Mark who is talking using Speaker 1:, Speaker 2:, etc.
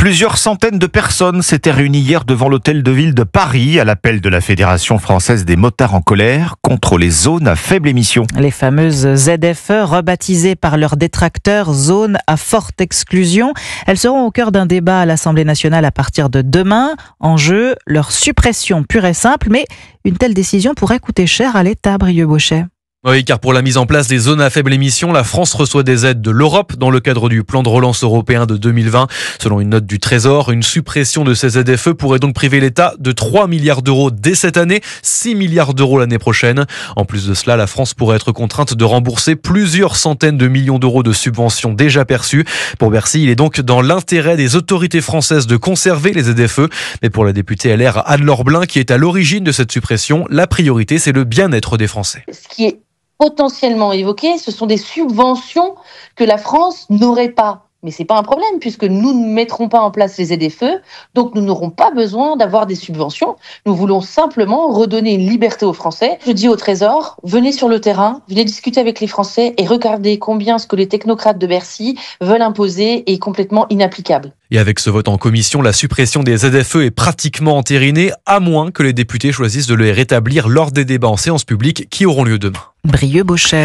Speaker 1: Plusieurs centaines de personnes s'étaient réunies hier devant l'hôtel de ville de Paris à l'appel de la Fédération française des motards en colère contre les zones à faible émission.
Speaker 2: Les fameuses ZFE, rebaptisées par leurs détracteurs zones à forte exclusion. Elles seront au cœur d'un débat à l'Assemblée nationale à partir de demain. En jeu, leur suppression pure et simple, mais une telle décision pourrait coûter cher à l'État, Brieux Bochet.
Speaker 3: Oui, car pour la mise en place des zones à faible émission, la France reçoit des aides de l'Europe dans le cadre du plan de relance européen de 2020. Selon une note du Trésor, une suppression de ces ZFE pourrait donc priver l'État de 3 milliards d'euros dès cette année, 6 milliards d'euros l'année prochaine. En plus de cela, la France pourrait être contrainte de rembourser plusieurs centaines de millions d'euros de subventions déjà perçues. Pour Bercy, il est donc dans l'intérêt des autorités françaises de conserver les ZFE. Mais pour la députée LR Anne-Laure Blin, qui est à l'origine de cette suppression, la priorité, c'est le bien-être des Français.
Speaker 4: Ce qui est potentiellement évoqué, ce sont des subventions que la France n'aurait pas. Mais c'est pas un problème puisque nous ne mettrons pas en place les ZFE, donc nous n'aurons pas besoin d'avoir des subventions. Nous voulons simplement redonner une liberté aux Français. Je dis au Trésor, venez sur le terrain, venez discuter avec les Français et regardez combien ce que les technocrates de Bercy veulent imposer est complètement inapplicable.
Speaker 3: Et avec ce vote en commission, la suppression des ZFE est pratiquement entérinée, à moins que les députés choisissent de le rétablir lors des débats en séance publique qui auront lieu demain.
Speaker 2: Brieux Bochet.